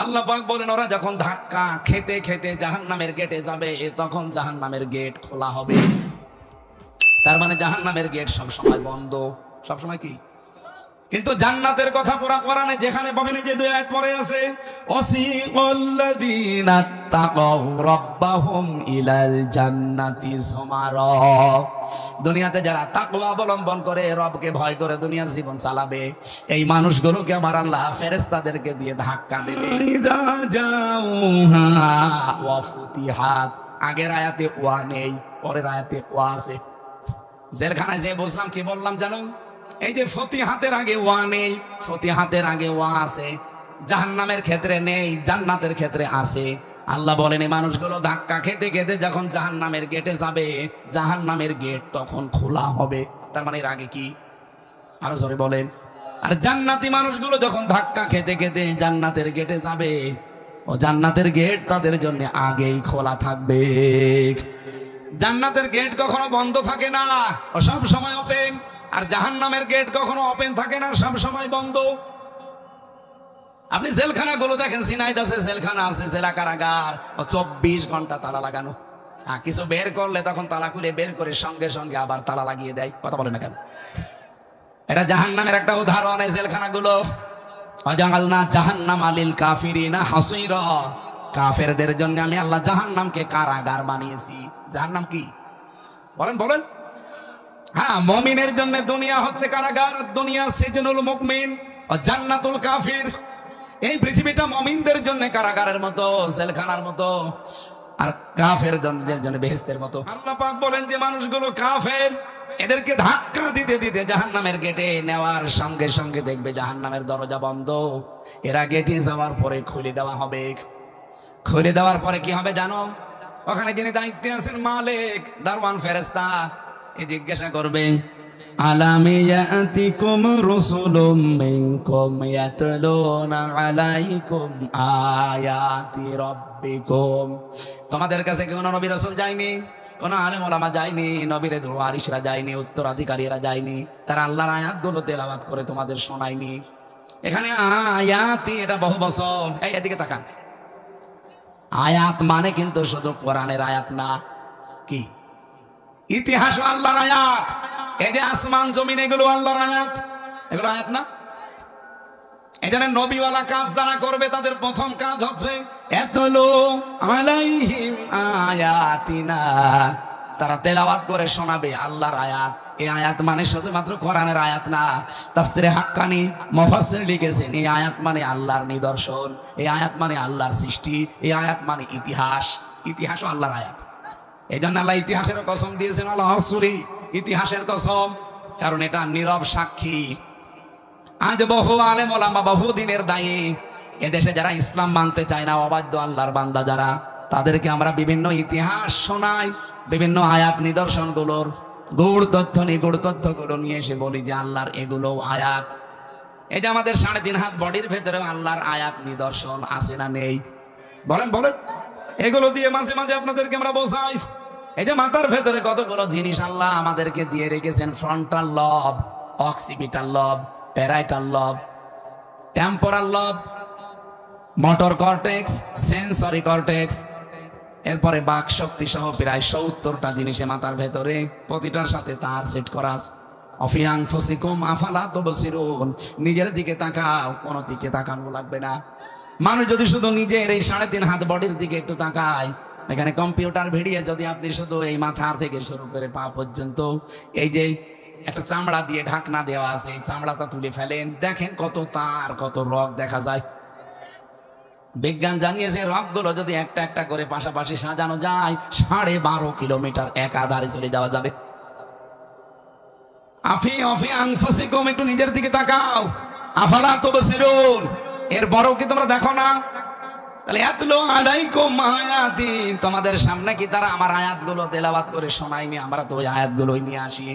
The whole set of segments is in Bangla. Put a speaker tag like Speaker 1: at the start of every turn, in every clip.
Speaker 1: আল্লাহ পাক বলেন ওরা যখন ধাক্কা খেতে খেতে জাহান্নামের গেটে যাবে তখন জাহান্নামের গেট খোলা হবে। তার মানে জাহান্নামের গেট সব সময় বন্ধ, সব সময় কি? কিন্তু জান্নাতের কথা পুরা কোরআনে যেখানে পাবেন যে দুই আয়াত পরে আছে, ওয়াসিকাল্লাযীনা তাকাউ রাব্বাহুম ইলাল জান্নাতি যুমারা। দুনিয়াতে যারা তাকওয়া অবলম্বন করে, রবকে ভয় করে দুনিয়ার জীবন চালাবে, এই মানুষগুলোকে আমার আল্লাহ ফেরেশতাদেরকে দিয়ে ধাক্কা দেবে। ইযা জাউহা ওয়া ফুতিহাত। আগের আয়াতে ওয়া নেই, পরের আয়াতে ওয়া আছে। জেলখানায় যে বুঝলাম কি বললাম জানো? এই যে ফতিহাতের আগে ওয়া নেই, ফতিহাতের আগে ওয়া আছে। জাহান্নামের ক্ষেত্রে নেই, জান্নাতের ক্ষেত্রে আছে। আল্লাহ বলেন এই মানুষগুলো ধাক্কা খেতে খেতে যখন জাহান্নামের গেটে যাবে, জাহান্নামের গেট তখন খোলা হবে। তার মানে এর আগে কি? আরো জোরে বলেন। আর জান্নাতি মানুষগুলো যখন ধাক্কা খেতে খেতে জান্নাতের গেটে যাবে, ও জান্নাতের গেট তাদের জন্য আগেই খোলা থাকবে। জান্নাতের গেট কখনো বন্ধ থাকে না, ও সব সময় ওপেন। আর জাহান্নামের গেট কখনো ওপেন থাকে না, সব সময় বন্ধ। আপনি জেলখানাগুলো দেখেন, সিনাইদ আছে জেলখানা, আছে জেলা কারাগার, 24 ঘন্টা তালা লাগানো। কিছু বের করলে তখন তালা খুলে বের করে সঙ্গে সঙ্গে আবার তালা লাগিয়ে দেয়। কথা বলে না কেন? এটা জাহান্নামের একটা উদাহরণ। এই জেলখানাগুলো, ওয়াজআলনা জাহান্নামা লিল কাফিরিনা হাসীরা। কাফেরদের জন্য আমি আল্লাহ জাহান্নামকে কারাগার বানিয়েছি। জাহান্নাম কি বলেন বলেন? হ্যাঁ, মুমিনের জন্য দুনিয়া হচ্ছে কারাগার, দুনিয়া সিজনুল মুমিন ও জান্নাতুল কাফির। এই পৃথিবীটা মুমিনদের জন্য কারাগারের মতো, জেলখানার মতো, আর কাফেরদের জন্য বেহেশতের মতো। আল্লাহ পাক বলেন যে মানুষগুলো কাফের, এদেরকে ধাক্কা দিতে দিতে জাহান্নামের গেটে নেওয়ার সঙ্গে সঙ্গে দেখবে জাহান্নামের দরজা বন্ধ। এরা গেটে যাওয়ার পরে খুলে দেওয়া হবে। খুলে দেওয়ার পরে কি হবে জানো? ওখানে যিনি দায়িত্বে আছেন, মালিক, দারওয়ান, ফেরেশতা, এ জিজ্ঞাসা করবে, আলাম ইয়াতিকুম রাসূলুম মিনকুম ইয়াতলুনা আলাইকুম আয়াতি রাব্বিকুম। তোমাদের কাছে কোন নবী রাসূল যায়নি? কোন আলেম ওলামা যায়নি? নবীর ওয়ারিসরা যায়নি? উত্তরাধিকারীরা যায়নি? তারা আল্লাহর আয়াতগুলো তেলাওয়াত করে তোমাদের শোনায়নি? এখানে আয়াতি, এটা বহু বচন। এই এদিকে তাকান। আয়াত মানে কিন্তু শুধু কোরআনের আয়াত না, কি? ইতিহাস আল্লাহর আয়াত। এই যে আসমান জমিন, এগুলো আল্লাহর আয়াত। এগুলো আয়াত না? এখানে নবীওয়ালা কাজ যারা করবে তাদের প্রথম কাজ হবে ইয়াতলু আলাইহিম আয়াতিনা। তারা তেলাওয়াত করে শোনাবে আল্লাহর আয়াত। এই আয়াত মানে শুধুমাত্র কোরআনের আয়াত না। তাফসিরে হাক্কানি মুফাসসির লিখেছেন এই আয়াত মানে আল্লাহর নিদর্শন, এই আয়াত মানে আল্লাহর সৃষ্টি, এই আয়াত মানে ইতিহাস। ইতিহাসও আল্লাহর আয়াত। এই জন্য আল্লাহ ইতিহাসের কসম দিয়েছেন, আল আসরি, ইতিহাসের কসম, কারণ এটা নীরব সাক্ষী। আজ বহু আলেম ওলামা, বহু দিনের দায়ী, এদেশে যারা ইসলাম মানতে চায় না, অবাধ্য আল্লাহর বান্দা যারা, তাদেরকে আমরা বিভিন্ন ইতিহাস শোনাই, বিভিন্ন আয়াত নিদর্শনগুলোর গূঢ় তথ্যগুলো নিয়ে এসে বলি যে আল্লাহর এগুলো আয়াত। এই যে আমাদের 3.5 হাত বডির ভেতরে আল্লাহর আয়াত নিদর্শন আছে না নেই? বলেন বলেন। এগুলো দিয়ে মাঝে মাঝে আপনাদেরকে আমরা বোঝাই। এই যে মাথার ভেতরে কতগুলো জিনিস আল্লাহ আমাদেরকে দিয়ে রেখেছেন, ফ্রন্টাল লব, অক্সিপিটাল লব, প্যারাইটাল লব, টেম্পোরাল লব, মোটর কর্টেক্স, সেন্সরি কর্টেক্স, এরপরে বাক শক্তি সহ প্রায় 70টা জিনিসে মাথার ভেতরে, প্রতিটার সাথে তার সেট করা। অফি আনফুসিকুম আফালা তুবসিরুন। নিজের দিকে তাকাও, কোনো দিকে তাকানো লাগবে না। মানুষ যদি শুধু নিজের এই 3.5 হাত বডির দিকে একটু তাকায়, এখানে কম্পিউটার ভিড়িয়ে যদি আপনি শুধু এই মাথা থেকে শুরু করে পা পর্যন্ত এই যে একটা চামড়া দিয়ে ঢাকনা দেওয়া আছে, এই চামড়াটা তুলে ফেলেন, দেখেন কত তার, কত রগ দেখা যায়। বিজ্ঞান জানিয়েছে রগগুলো যদি একটা একটা করে পাশাপাশি সাজানো যায়, 12.5 কিলোমিটার এক আধারে চলে যাওয়া যাবে। আফি আনফুসিকুম, একটু নিজের দিকে তাকাও, আফালা তুবসিরুন, এর বড়ও কি তোমরা দেখো না? তাহলে ইয়াতলু আলাইকুম আয়াতি, তোমাদের সামনে কি তারা আমার আয়াতগুলো তেলাওয়াত করে শোনায়নি? আমরা তো ওই আয়াতগুলোই নিয়ে আসি।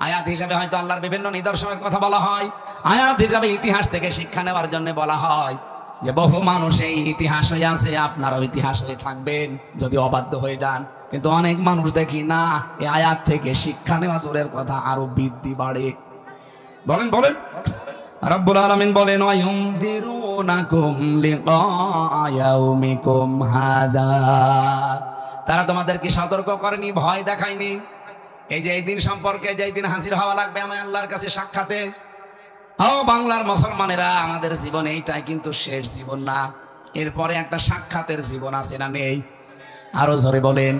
Speaker 1: আয়াত হিসাবে হয়তো আল্লাহর বিভিন্ন নিদর্শনের কথা বলা হয়, আয়াত হিসাবে ইতিহাস থেকে শিক্ষা নেওয়ার জন্য বলা হয় যে বহু মানুষ এই ইতিহাস হয়ে আছে, আপনারাও ইতিহাস হয়ে থাকবেন যদি অবাধ্য হয়ে যান। কিন্তু অনেক মানুষ দেখি না, এই আয়াত থেকে শিক্ষা নেওয়া দূরের কথা, আরো বৃদ্ধি বাড়ে। বলেন বলেন। রব্বুল আলামিন বলেন, ওয়ায়ুনদিরুন ইউনযিরুনাকুম লিকা ইয়াউমিকুম হাদা। তারা তোমাদেরকে সতর্ক করেনি, ভয় দেখায়নি এই যে এই দিন সম্পর্কে, যে এই দিন হাজির হওয়া লাগবে আমি আল্লাহর কাছে সাক্ষাতে। ও বাংলার মুসলমানেরা, আমাদের জীবন এইটাই কিন্তু শেষ জীবন না, এরপরে একটা সাক্ষাতের জীবন আছে না নেই? আরো জোরে বলেন,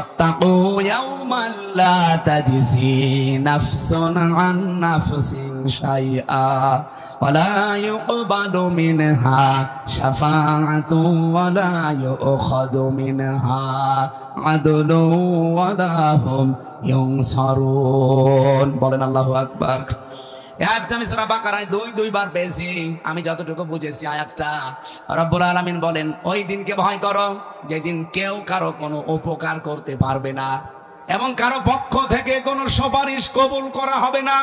Speaker 1: আত্তাকু ইয়াওমান লা তাজজি নাফসুন আন নাফসিন শাইআ ওয়া লা ইউকবালু মিনহা শাফাআতু ওয়া লা ইউখাযু মিনহা আদলু ওয়া লা হুম ইউনসারুন। বলেন আল্লাহু আকবার। আয়াতটা আমি সূরা বাকারায় দুইবার পেয়েছি, আমি যতটুকু বুঝেছি আয়াতটা। রব্বুল আলামিন বলেন, ওই দিনকে ভয় করো যেদিন কেউ কারো কোনো উপকার করতে পারবে না এবং কারো পক্ষ থেকে কোনো সুপারিশ কবুল করা হবে না।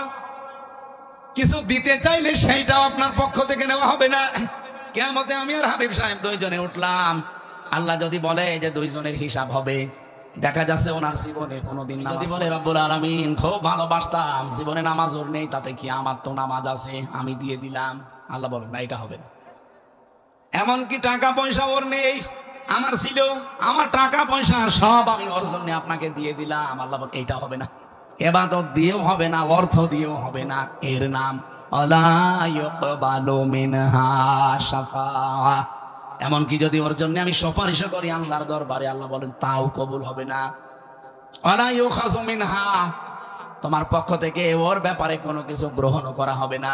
Speaker 1: কিছু দিতে চাইলে সেইটাও আপনার পক্ষ থেকে নেওয়া হবে না। কিয়ামতে আমি আর হাবিব সাহেব দুইজনে উঠলাম, আল্লাহ যদি বলে যে দুইজনের হিসাব হবে, দেখা যাচ্ছে ওনার জীবনে কোনোদিন যদি বলে রব্বুল আলামিন খুব ভালোবাসতাম, জীবনে নামাজ ওর নেই, তাতে কি আমার তো নামাজ আছে, আমি দিয়ে দিলাম, আল্লাহ বলেন না, এটা হবে না। এমনকি টাকা পয়সা ওর নেই, আমার ছিল, আমার টাকা পয়সা সব আমি ওর জন্য আপনাকে দিয়ে দিলাম, আল্লাহ বলেন এইটা হবে না। ইবাদত দিয়েও হবে না, অর্থ দিয়েও হবে না, এর নাম ওয়ালা ইউকবালু মিনহা শাফাআ। এমনকি যদি ওর জন্য আমি সুপারিশ করি আল্লাহর দরবারে, আল্লাহ বলেন তাও কবুল হবে না। ওয়ালা ইউখাযু মিনহা, তোমার পক্ষ থেকে ওর ব্যাপারে কোনো কিছু গ্রহণ করা হবে না।